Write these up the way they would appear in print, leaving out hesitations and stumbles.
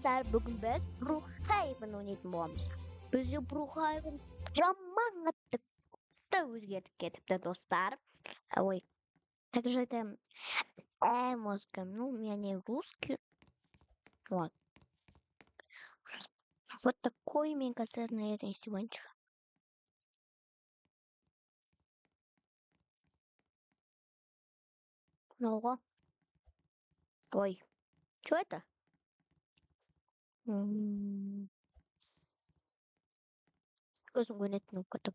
Бүгін біз Брухайвен ойнайтын боламыз. Бізде Брухайвен жаман қатты өзгеріп кетіпті, достар. Ой, так же это мозга, ну, у меня не русский. Вот. Вот такой мне косарный сегодня. Ого. Ой, что это? Көзім көрінетін көтіп.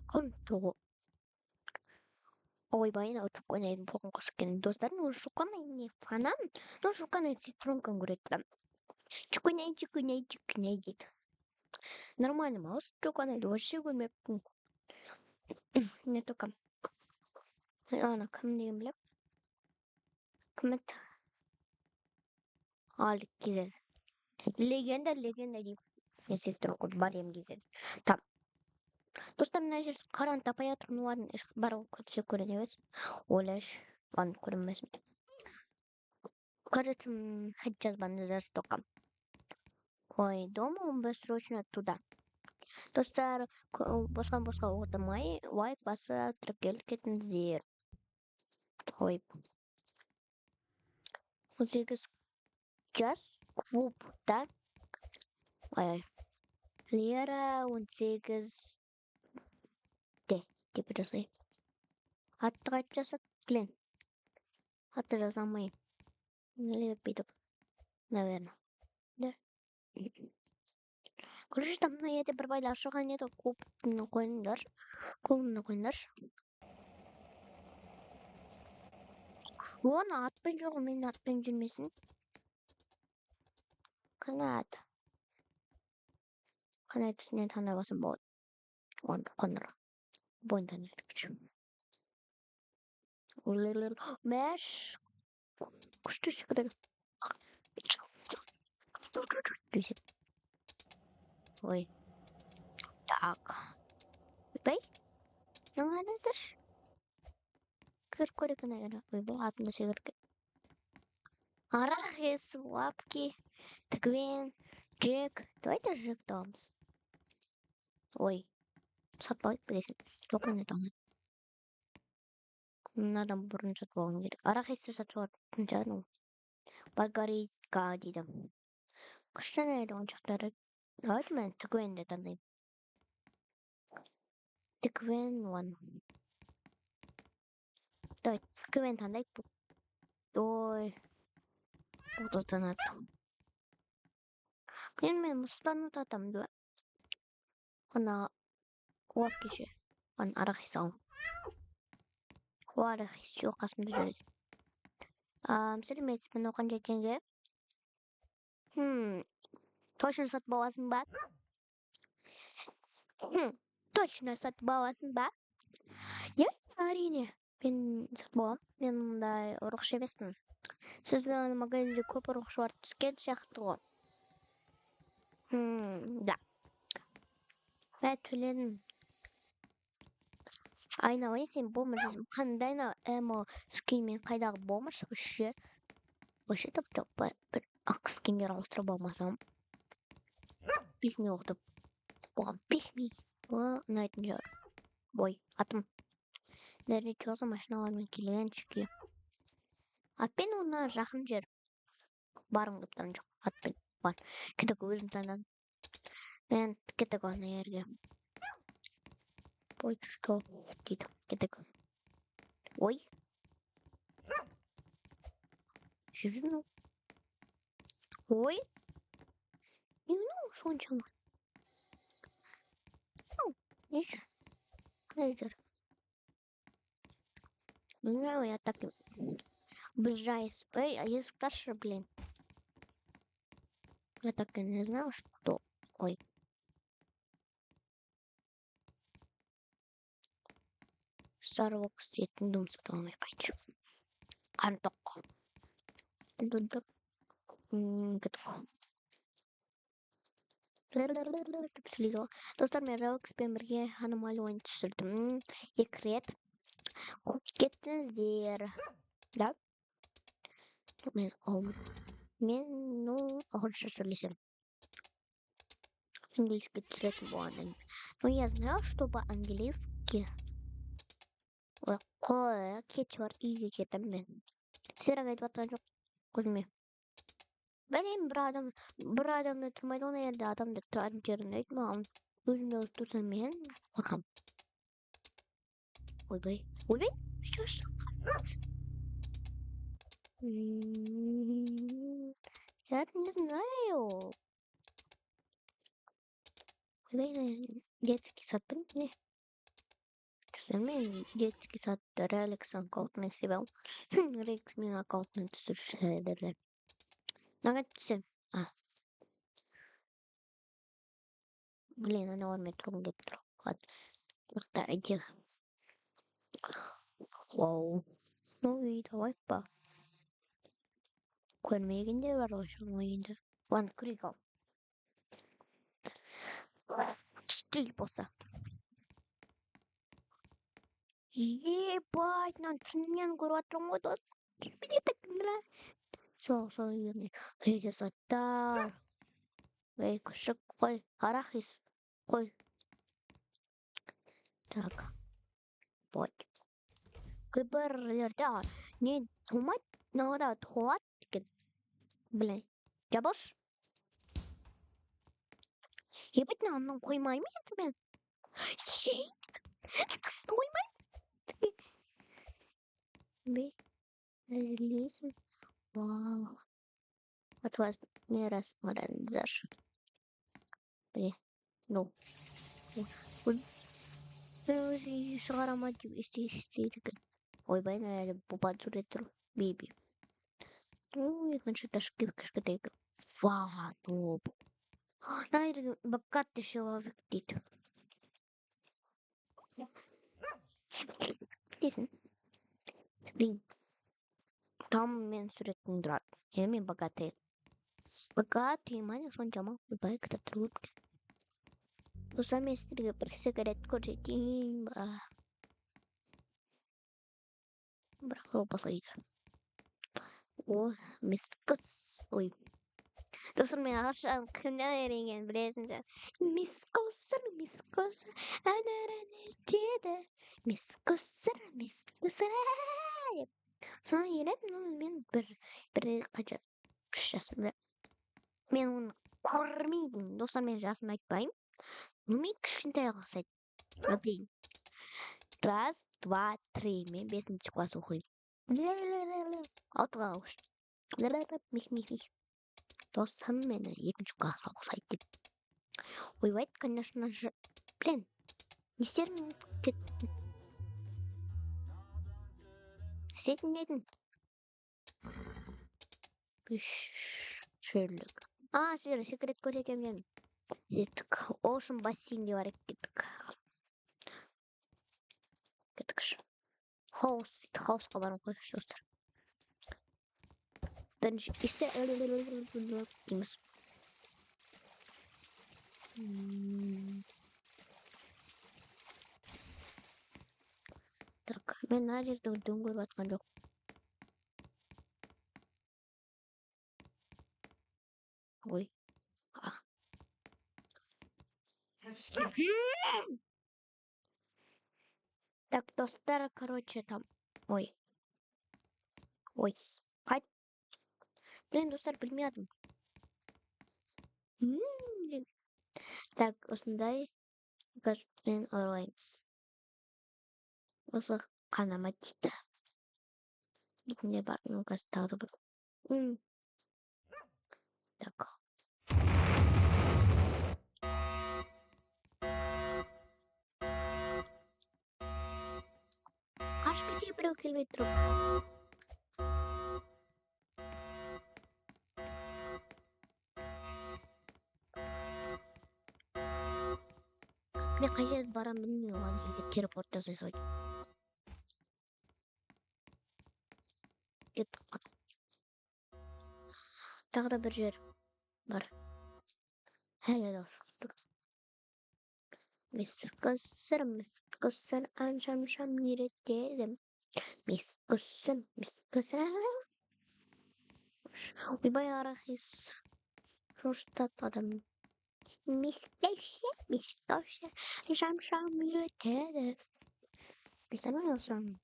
Контрол. Ой, байна очуканайдың болған қоскен. Достарын ол шуканай не фанам, но шуканай сестренкам говорит там. Чуканай дейді. Нормально, маус чуканайды вообще көрмеппін. Не только. Ана, кім деген білем? Кім еді? Алик кезеді. Легенда деймін. Не сестренку бар ем кезеді. Там. Достар мына жер қараны тапай жатырмын, ладно, бар көтсе көреді емес. Ойлаш, ладно, көрінмесін. Кажется, сейчас банды за стоком. Ой, дома мы срочно туда. Достар, босқан отырмай, лайк баса тіркеліп кетіңіздер. Ой. 18 жас клубта. Ой. Лера 18 деп жасай. Атты қайтып жасады, блин. Атты жасамай. Или бүйтіп. Наверное. Да. Короче, там мына жерде бір байлар шығған еді, клубын қойыңдар. Оны атпен жоқ, мен атпен жүрмесін. Қанат үстінен таңдай басым болады. Оны қондыр. Бойын таңдай. Мәш. Күшті секіреді. Ой. Так. Бай. Наңадыздар. Көрік наверное. Ой, бұл атында секірген. Арахис, лапки, тігвен, джек. Давайте джек дамыз. Ой. Сатпайық білесін. Жоқ мен айтамын. Мынадан бұрын сатып алғым керек. Арахисті сатып алатын жаным. Маргаритка дейді. Күшті әйді ойыншықтары. Давайте мен тігвенді таңдаймын. Тігвен one. Давай, тігвен таңдайық. Ой. Отызданады. Мен мұсылданып атамын да. Ана лапки ше. Ана арахис алым. Арахис жоқ қасымда жүреді. Сәлеметсіз, мен оған жеткенге. Точно сатып аласың ба? Точно сатып аласың ба? Иә, әрине. Мен сатып алам. Мен мұндай ұрықшы емеспін. Сіздің магазинде көп ұрықшылар түскен сияқты ғой. Да. Мен төледім. Айналайын, сен болмашысың. Қандайна әмі скинмен қайдағы болмашы үші. Өші топ бір ақ скиндер ауыстырып алмасам. Пихми оқтып. Оған пихми. Ұнайтын жар. Ой, атым. Нәріне чозы машиналармен келген шеке. Атпен ona жақын жер. Барым көптен жоқ. Атпен бар. Кетік өзім таңдадым. Мен кетік ана ерге. Ой, чушка дейді. Кетік. Ой. Жүрін. Ой. Ну, соншама. Не жүр. Не жүр. Не знаю, я так обижаюсь. Эй, а если старше, блин. Я так и не знал, что... Ой. Старого, кстати, дом сатылмай қайтшы. Қантық. Кетік. Достар, мен Релакспен бірге аномалия ойын түсірдім. 2 рет. Қуып кеттіңіздер. Да? Мен ағылшынша сөйлесем. Английский түсіретін болғаннан. Но я знаю, что по-английски. Ой, қой, кетші бар, үйге кетім мен. Сирек айтып жатқан жоқ көзіме. Білем, бір адамды тұрмайды, оны елді адамды тұратын жерін айтып маған. Өзімді өзі тұрсам мен қорқам. Ойбай, что ж? Я не знаю. Ойбай, детский сад, не? Мен детский садты Реликс аккаунтына себел. Реликс мен аккаунтына түсіршілері. Наға түсем. Блин, она вам метром гетро. Ладно, иди. Вау. Ну и давай па. Көрмегенде бар ошоны ойында. Ладно, кірейік ал. Штиль болса. Ебать, нан түннен көріп атырмын ғой, дос. Мне так нравится. Сол еріне. Хейде саттар. Эй, күшік қой. Арахис. Қой. Так. Вот. Көбірлерде не тумайды, нағыда туады екен. Блин. Жабош. Ебать, нағынан қоймаймын енді мен. Шей. Қоймаймын. Бей. Лезем. Вау. Вот вас не рассмотрензар. Блин. Ну. Шығарама деп істейді екен. Ойбай, әлі бұпад суреттір. Бейбі. Ну, екінші ташки кішкідегі. Ва, топ. Наверное, богатый человек дейді. Дейсің? Блин. Там мен суреттің тұрады. Мен богатый. Богатый, мане соншама. Ойбай, кітап тұрып. Достар, мен сіздерге бір сигарет көрсетейін ба. Бірақ ол басайды. О, мискос. Ой. Достар, мен ағыршан кімден еренген білесіңдер. Мискосыр, анараны деді. Мискосыр. Соны еретім, мен бір қача 3 жасымда. Мен оны көрмеймін. Достар, мен жасын айтпаймын. Но мен кішкентай ұқсайды. Окей. 1, 2, 3. Мен 5-ші класс оқимын. 6-ға көштім. Мих. Достар, мені 2-ші классқа ұқсайды деп. Ойбай, конечно же. Блин. Не істерін кеттім. Істейтін дедің. Шөрлік. Сіздер секрет көрсетемін. Кеттік. Ocean бассейнге барып кеттік. Кеттікші. Хаусқа барып қойшы, достар. Бірінші істе дейміз. Так, мен мына жерде дөң көріп атқан жоқ. Ой. Так, достар, короче, там. Ой. Қайт. Блин, достар, білмедім. Так, осындай. Мен орайыңыз. Осы қанама дейді. Гитіне бар, мүмкәс тағы бір. Так. Қашқыте біреу келмей тұрып. Мен қай жерді барам білмей оған елде телепорт жасай салайын. Кеттік. Тағы да бір жер бар. Әлі дауыс шықтық. 미스커스 안샴샴 이랬대them 미스커스 ويبيعرخص رشدة قدم مستوشى شمشم يتهدف بسمع يوصل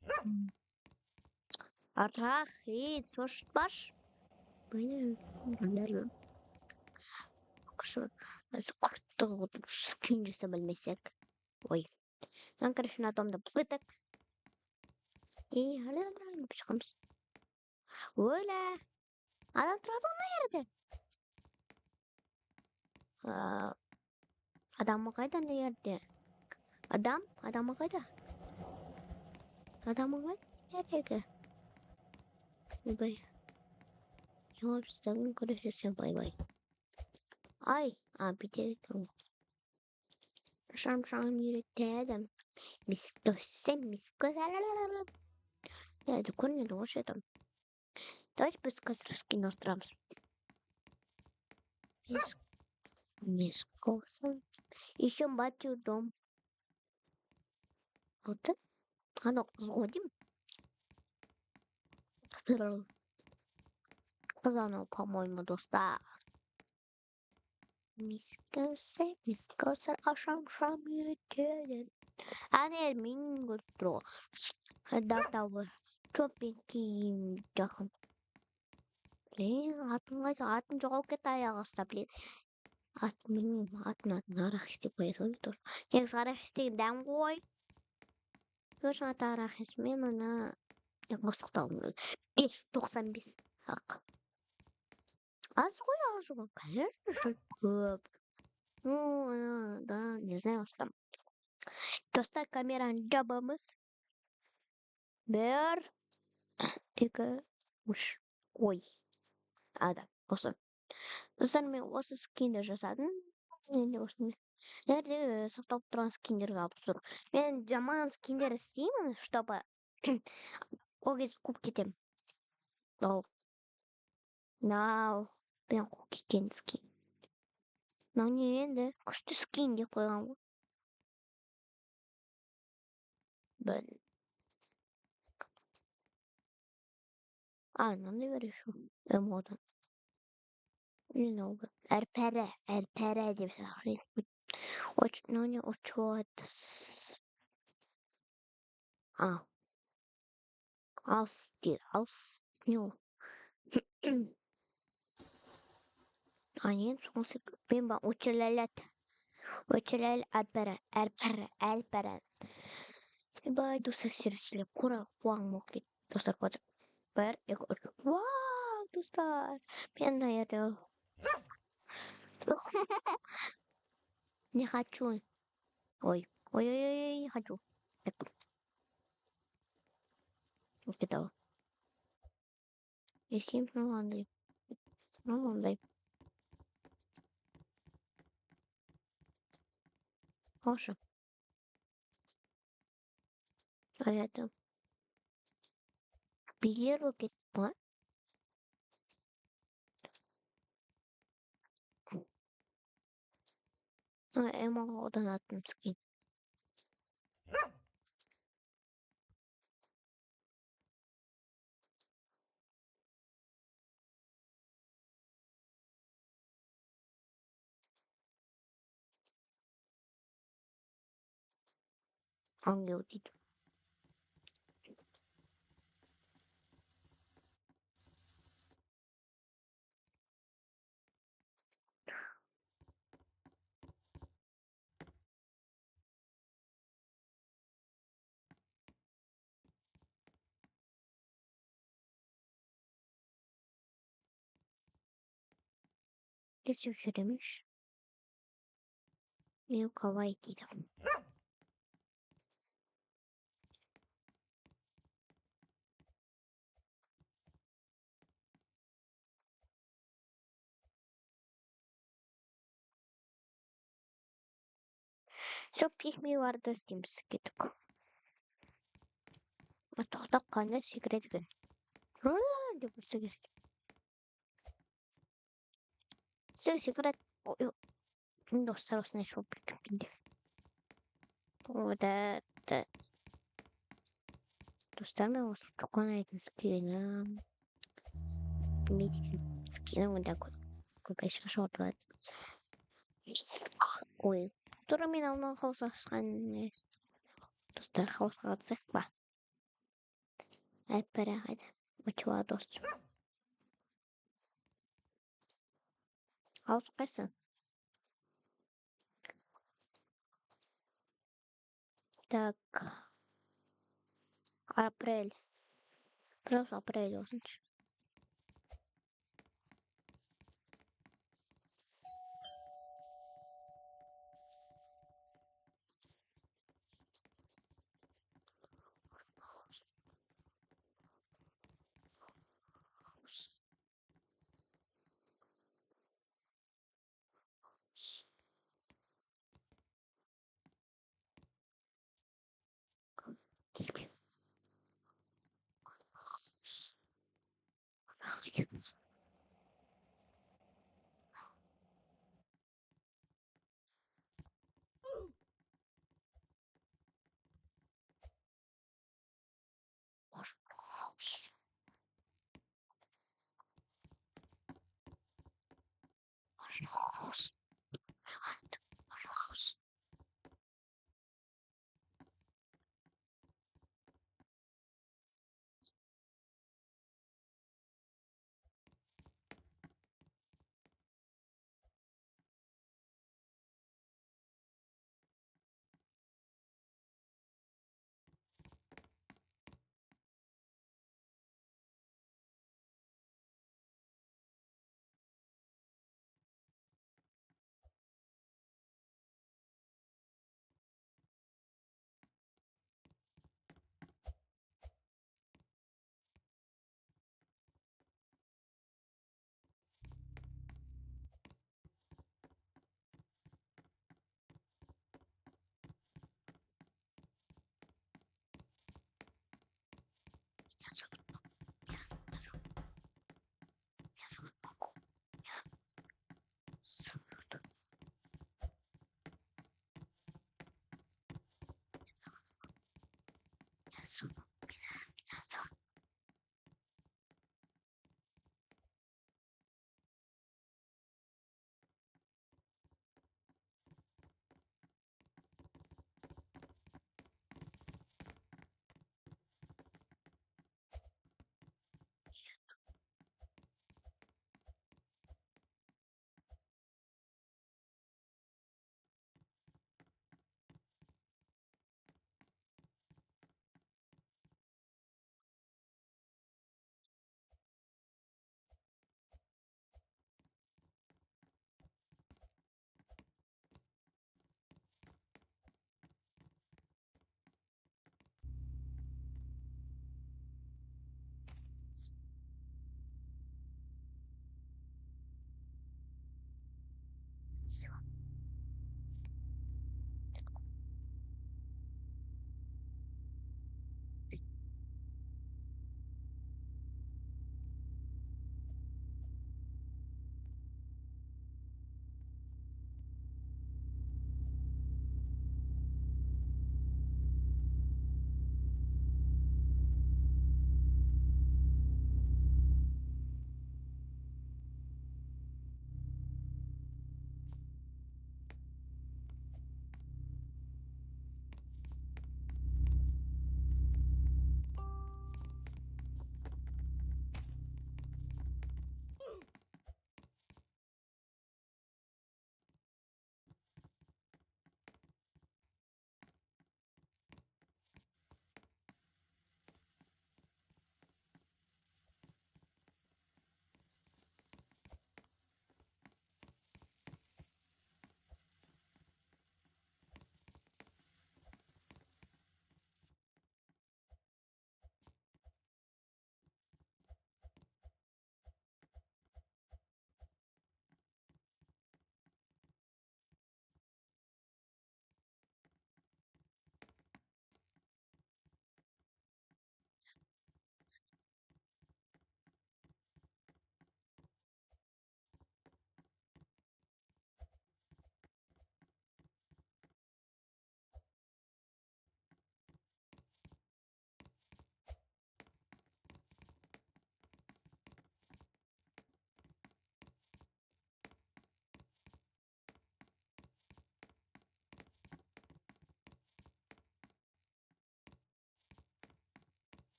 الرخيص وشطش بين скинь себе المسك ой короче на том пыток и مش خمس ولا على ترى nerede adam kayda nerede adam kayda nerede bay yavaştan konuşuyorsun bay ay abi de tamam şam yürütelim miskos ya доконно дольше там давайте по-сказки иностранцам мискоса еще батю дом вот а ну сходим заново по-моему доста мискоса шам yürütelim 아니 민구로 나다워 쇼핑 조금 атын жоғалып кетті аяқ астынан блин атын арахис деп қоя салды тоже негізі арахис деген дәм ғой точно аты арахис мен ана мысықтауым 5.95 ақ аз ғой конечно көп ну да не знаю остам достар камераны жабамыз 1 2 3 ой ада осы достар мен осы скинді жасадым енді осыны жерде сақталып тұрған скиндерді алып тұр мен жаман скиндер істеймін чтобы ол кезде қуып кетемін мынау прям қуып кеткен скин мынау не енді күшті скин деп қойған ғой блин мынандай бар еще эмодан не знаю әрпәрі деп сұрайды но не учет алс дейді алс не ол нет смысл мен ба учелелет әрпәрі бай достар сервисілер қуаң болып кетті достар қазір 1 2 3 вау достар мен мына жерде не хочу ой не хочу так кетал есем мынандай хорошо а это билер кетті ма эмоға оданатын скин ангел дейді не істеп жүремеш мен кавай дейді все пихмиларды істейміз кеттік тоқтап қана секрет екен деп ұрса керек все секрет достар осындай шоу وده تستعمل وتقنية مسكينة بميتك مسكينة وده كل شاشة Ui, τώρα μην να χώσα σαν το στερχό θα τσεκπά. Περάγεται. Μочеватоst. Ausreißen. Так. Апрель. Просто апрель, значит.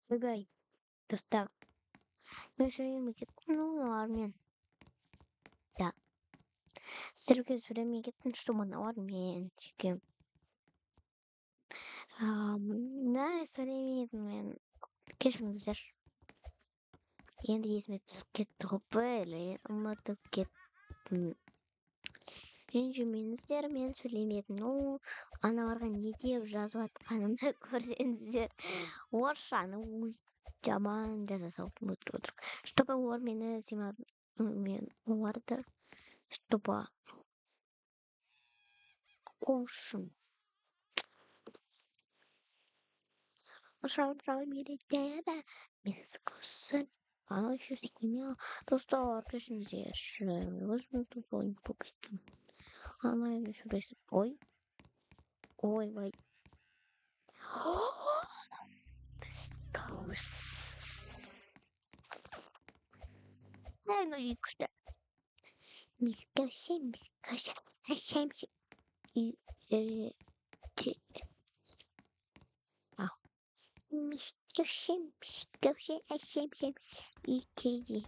Bagay. Dostlar. Ben söyleyeyim ki ne var mı? Da. Стрелки всё время говорят, что мы нормальненькие. Да, всё время кешіміздер. Енді есіме түсіп кетті ғой блин, ұмытып кеттім. Ренжімеңіздер, мен сөйлемедім. Ну, аналарға не деп жазып жатқанымды көрсеңіздер. Орысшаны жаман жаза салып отырдық. Чтобы олар мені мен оларды, чтобы қуышым. Ошау мерекеде мен скорсын. Она еще снимала. Достала кешіміздер. Өзім тут ойын покеттім. Она енді сөйлесіп. Ой. Ой. Скорс. Ну и күшті. Мискашем. И Мискашем. И кеди.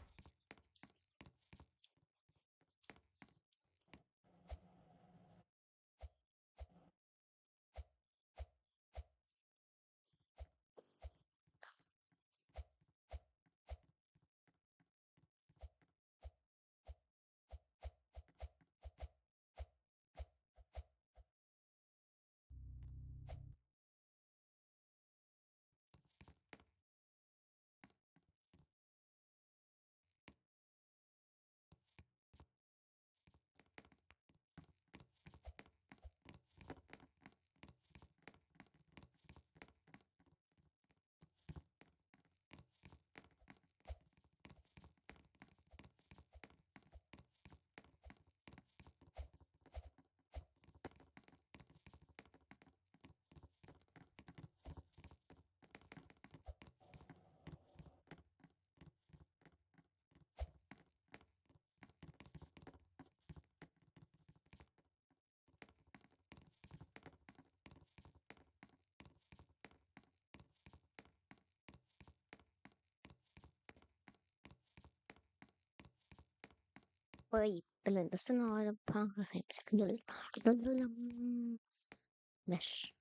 Ой, блин, достала панкасы. Меш.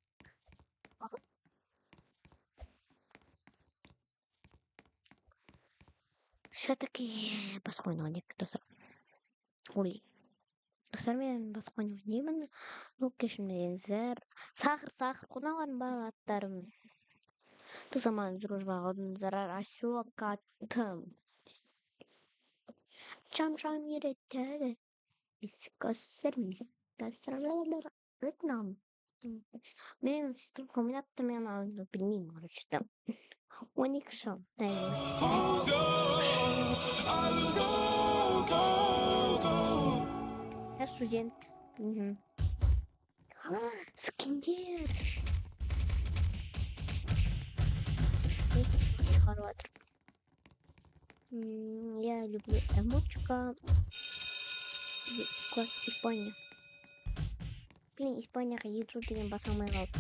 Все-таки баскойн ойнайық достар. Ой. Достар мен баскойн ойнаймын. Ну, кешіріңіздер. Сахар, кунаған бар аттарым. Ту заман дружба заrar aşağı kattım. Çam yürüttü. Miskasır. Vietnam. Benim sistem kombinattım yani bilmiyorum işte. 12 şam. Я студент. Скиндер. Я люблю эмочка. Класс Испания. Блин, Испания яйцо деген басамай қалды.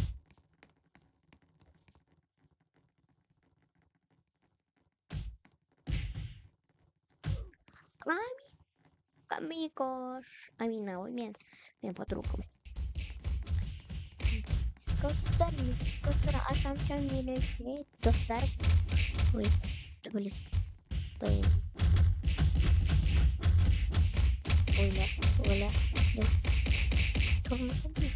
Amigos. Амина, ой, мен подругам. Скосыр ашамчан елешне достар. Ой, төбелес. Ойла. Тұрмысы бұл.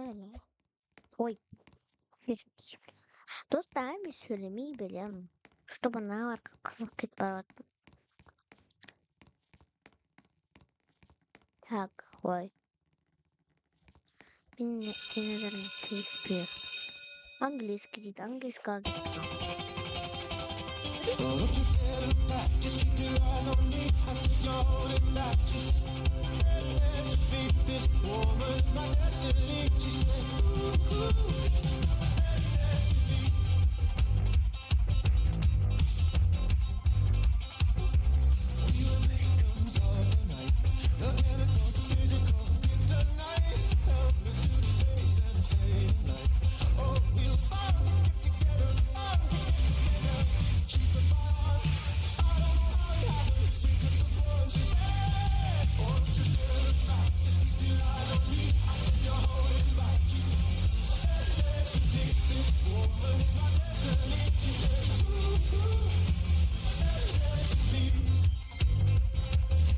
Böyle. Ой. Dostlar bir söylemeyi bileyim. Что bana var kızım git bana. Так, ой. Наверное, Шекспир. Английский, дейді, английский алып кеткен. So don't you dare look back, just keep your eyes on me. I said you're holding back, she said, let me, this woman is my destiny. She said, destiny. We were victims of the night, the chemical, physical, kryptonite, helpless to the face and the fading light. Oh, we were bound to get together, bound to get together. She took my heart, I don't know how it happened. We took the floor and she said, oh, don't you dare look back, just keep your eyes on me. I said you're holding back. She said, destiny, this woman is my destiny. She said, destiny.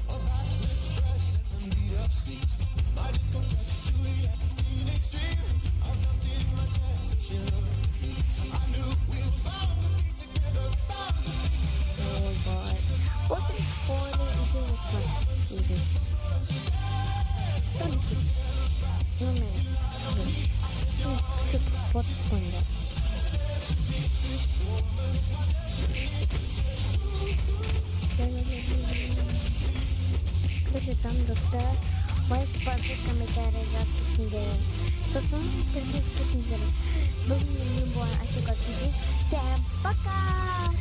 A backless dress and some beat up sneaks. My discotheque, Juliet, Phoenix dream. I felt it in my chest, so she looked at me. I knew we were bound to be together, bound to be together. Oh boy. What is for the Christmas season? Don't see. No man. What's on that? Слушай, там доктор моих пальцев комментарий за книги. Пацаны, перед этим Был мне любой, а ты как Всем пока!